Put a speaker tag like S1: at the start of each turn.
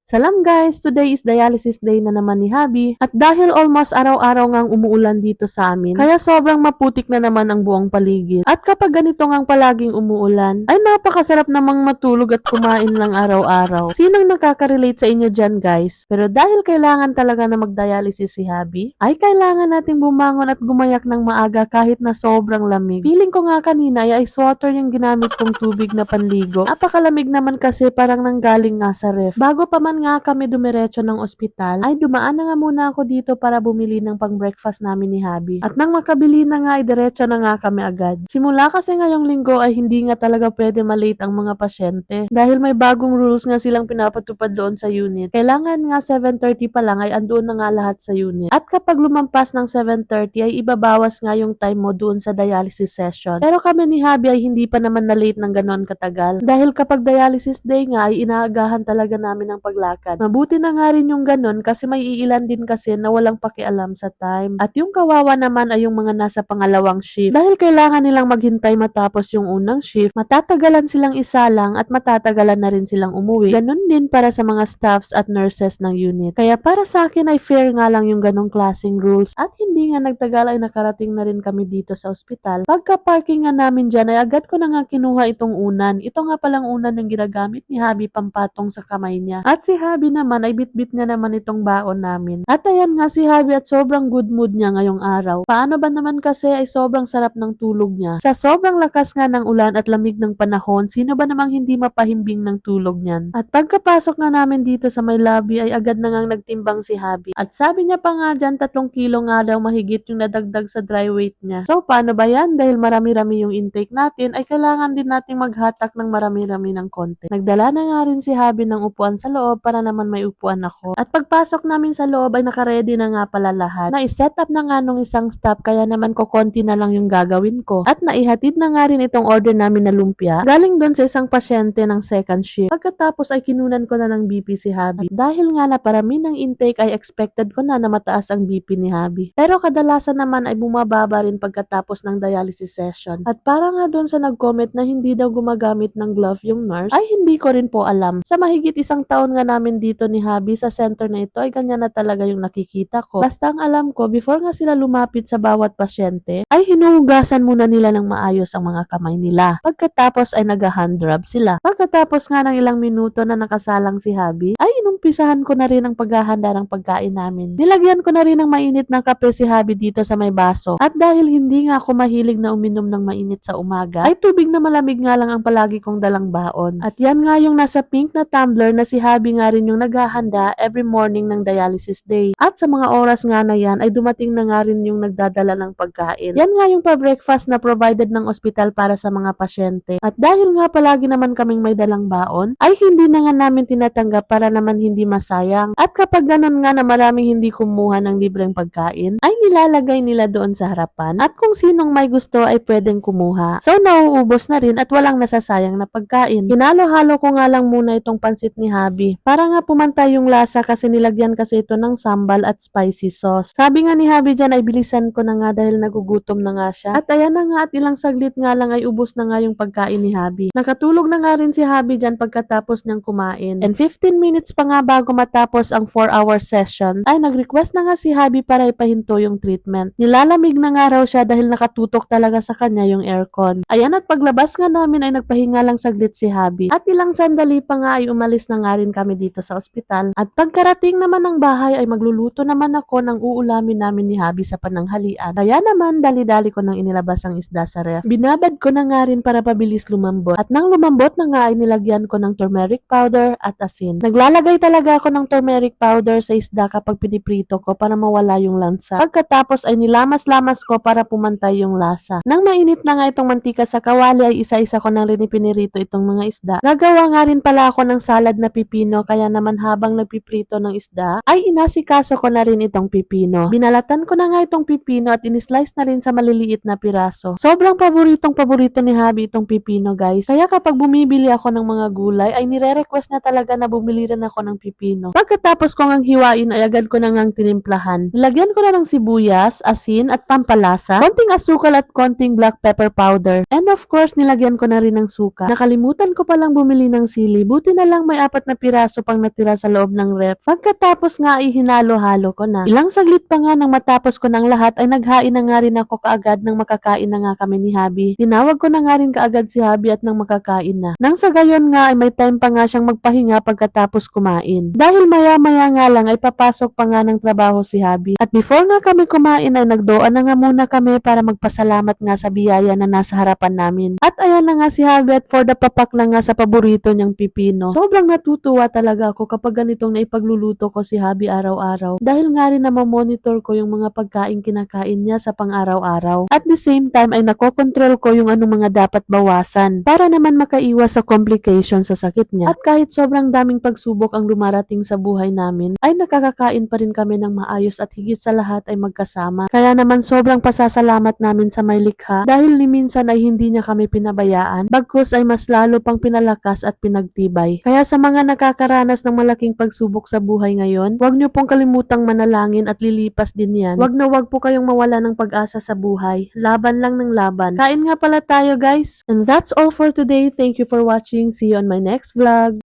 S1: Salam guys! Today is dialysis day na naman ni Habi at dahil almost araw-araw ngang umuulan dito sa amin, kaya sobrang maputik na naman ang buong paligid. At kapag ganito ngang palaging umuulan, ay napakasarap namang matulog at kumain lang araw-araw. Sinong nakaka-relate sa inyo dyan guys? Pero dahil kailangan talaga na mag-dialysis si Habi, ay kailangan nating bumangon at gumayak ng maaga kahit na sobrang lamig. Feeling ko nga kanina ay ice water yung ginamit kong tubig na panligo. Napakalamig naman kasi parang nanggaling nga sa ref. Bago pa man nga kami dumiretso ng ospital, ay dumaan na nga muna ako dito para bumili ng pang-breakfast namin ni Habi. At nang makabili na nga, ay diretso na nga kami agad. Simula kasi ngayong linggo ay hindi nga talaga pwede malate ang mga pasyente. Dahil may bagong rules nga silang pinapatupad doon sa unit. Kailangan nga 7:30 pa lang ay andoon na nga lahat sa unit. At kapag lumampas ng 7:30 ay ibabawas nga yung time mo doon sa dialysis session. Pero kami ni Habi ay hindi pa naman na late ng ganoon katagal. Dahil kapag dialysis day nga ay inaagahan talaga namin ang paglakad. Mabuti na nga rin yung ganun kasi may iilan din kasi na walang pakialam sa time. At yung kawawa naman ay yung mga nasa pangalawang shift. Dahil kailangan nilang maghintay matapos yung unang shift, matatagalan silang isa lang at matatagalan na rin silang umuwi. Ganun din para sa mga staffs at nurses ng unit. Kaya para sa akin ay fair nga lang yung ganong klaseng rules at hindi nga nagtagal ay nakarating na rin kami dito sa ospital. Pagka-parking nga namin dyan ay agad ko na nga kinuha itong unan. Ito nga palang unan yung ginagamit ni Habi pampatong sa kamay niya. At si Habi naman ay bitbit nga naman itong baon namin. At ayan nga si Habi at sobrang good mood niya ngayong araw. Paano ba naman kasi ay sobrang sarap ng tulog niya. Sa sobrang lakas nga ng ulan at lamig ng panahon, sino ba namang hindi mapahimbing ng tulog niyan? At pagkapasok nga namin dito sa may lobby ay agad na ngang nagtimbang si Habi. At sabi niya pa nga dyan 3 kilo nga daw mahigit yung nadagdag sa dry weight niya. So paano ba yan? Dahil marami-rami yung intake natin ay kailangan din nating maghatak ng marami-rami ng konti. Nagdala na nga rin si Habi ng upuan sa loob para naman may upuan ako. At pagpasok namin sa loob ay nakaredy na nga pala lahat. Na-set up na nga nung isang staff kaya naman ko konti na lang yung gagawin ko. At naihatid na nga rin itong order namin na lumpia galing doon sa isang pasyente ng second shift. Pagkatapos ay kinunan ko na ng BP si Habi. At dahil nga na parami ng intake ay expected ko na mataas ang BP ni Habi. Pero kadalasan naman ay bumababa rin pagkatapos ng dialysis session. At para nga doon sa nag-comment na hindi daw gumagamit ng glove yung nurse ay hindi ko rin po alam. Sa mahigit 1 taon nga namin dito ni Habi sa center na ito ay ganyan na talaga yung nakikita ko. Basta ang alam ko, before nga sila lumapit sa bawat pasyente, ay hinuhugasan muna nila ng maayos ang mga kamay nila. Pagkatapos ay nag-hand rub sila. Pagkatapos nga ng ilang minuto na nakasalang si Habi, ay inumpisahan ko na rin ang paghahanda ng pagkain namin. Nilagyan ko na rin ng mainit na kape si Habi dito sa may baso. At dahil hindi nga ako mahilig na uminom ng mainit sa umaga, ay tubig na malamig nga lang ang palagi kong dalang baon. At yan nga yung nasa pink na tumbler na si Habi nga rin yung naghahanda every morning ng dialysis day. At sa mga oras nga na yan ay dumating na nga rin yung nagdadala ng pagkain. Yan nga yung pa-breakfast na provided ng ospital para sa mga pasyente. At dahil nga palagi naman kaming may dalang baon, ay hindi na nga namin tinatanggap para naman hindi masayang. At kapag ganun nga na maraming hindi kumuha ng libreng pagkain, ay nilalagay nila doon sa harapan. At kung sinong may gusto ay pwedeng kumuha. So nauubos na rin at walang nasasayang na pagkain. Hinalo-halo ko nga lang muna itong pansit ni Habi. Para nga pumantay yung lasa kasi nilagyan kasi ito ng sambal at spicy sauce. Sabi nga ni Habi dyan ay bilisan ko na nga dahil nagugutom na nga siya. At ayan na nga at ilang saglit nga lang ay ubos na nga yung pagkain ni Habi. Nakatulog na nga rin si Habi dyan pagkatapos niyang kumain. And 15 minutes pa nga bago matapos ang 4-hour session ay nag-request na nga si Habi para ipahinto yung treatment. Nilalamig na nga raw siya dahil nakatutok talaga sa kanya yung aircon. Ayan at paglabas nga namin ay nagpahinga lang saglit si Habi. At ilang sandali pa nga ay umalis na nga rin kami dito sa ospital. At pagkarating naman ng bahay ay magluluto naman ako ng uulamin namin ni Habi sa pananghalian. Kaya naman dali-dali ko nang inilabas ang isda sa ref. Binabad ko na nga rin para pabilis lumambot. At nang lumambot na nga ay nilagyan ko ng turmeric powder at asin. Naglalagay talaga ako ng turmeric powder sa isda kapag piniprito ko para mawala yung lansa. Pagkatapos ay nilamas-lamas ko para pumantay yung lasa. Nang mainit na nga itong mantika sa kawali ay isa-isa ko nang rin ipinirito itong mga isda. Gagawa nga rin pala ako ng salad na pipino kaya naman habang nagpiprito ng isda ay inasikaso ko na rin itong pipino. Binalatan ko na nga itong pipino at inislice na rin sa maliliit na piraso. Sobrang paborito ni Habi itong pipino guys. Kaya kapag bumibili ako ng mga gulay ay nire-request na talaga na bumili rin ako ng pipino. pipino. Pagkatapos ko ngang hiwain ay agad ko na ngang tinimplahan. Nilagyan ko na ng sibuyas, asin at pampalasa, konting asukal at konting black pepper powder. And of course, nilagyan ko na rin ng suka. Nakalimutan ko palang bumili ng sili. Buti na lang may 4 na piraso pang natira sa loob ng ref. Pagkatapos nga ay hinalo-halo ko na. Ilang saglit pa nga nang matapos ko ng lahat ay naghain na nga rin ako kaagad nang makakain na nga kami ni Habi. Tinawag ko na nga rin kaagad si Habi at nang makakain na. Nang sa gayon nga ay may time pa nga siyang magpahinga pagkatapos kumain. Dahil maya-maya nga lang ay papasok pa nga ng trabaho si Habi. At before nga kami kumain ay nagdoa na nga muna kami para magpasalamat nga sa biyaya na nasa harapan namin. At ayan na nga si Habi at for the papak na nga sa paborito niyang pipino. Sobrang natutuwa talaga ako kapag ganitong naipagluluto ko si Habi araw-araw. Dahil nga rin na monitor ko yung mga pagkain kinakain niya sa pang-araw-araw. At the same time ay nakokontrol ko yung anong mga dapat bawasan para naman makaiwas sa complication sa sakit niya. At kahit sobrang daming pagsubok ang dumarating sa buhay namin, ay nakakakain pa rin kami ng maayos at higit sa lahat ay magkasama. Kaya naman sobrang pasasalamat namin sa may likha dahil ni minsan ay hindi niya kami pinabayaan, bagkus ay mas lalo pang pinalakas at pinagtibay. Kaya sa mga nakakaranas ng malaking pagsubok sa buhay ngayon, huwag niyo pong kalimutang manalangin at lilipas din yan. Huwag na huwag po kayong mawala ng pag-asa sa buhay. Laban lang ng laban. Kain nga pala tayo guys. And that's all for today. Thank you for watching. See you on my next vlog.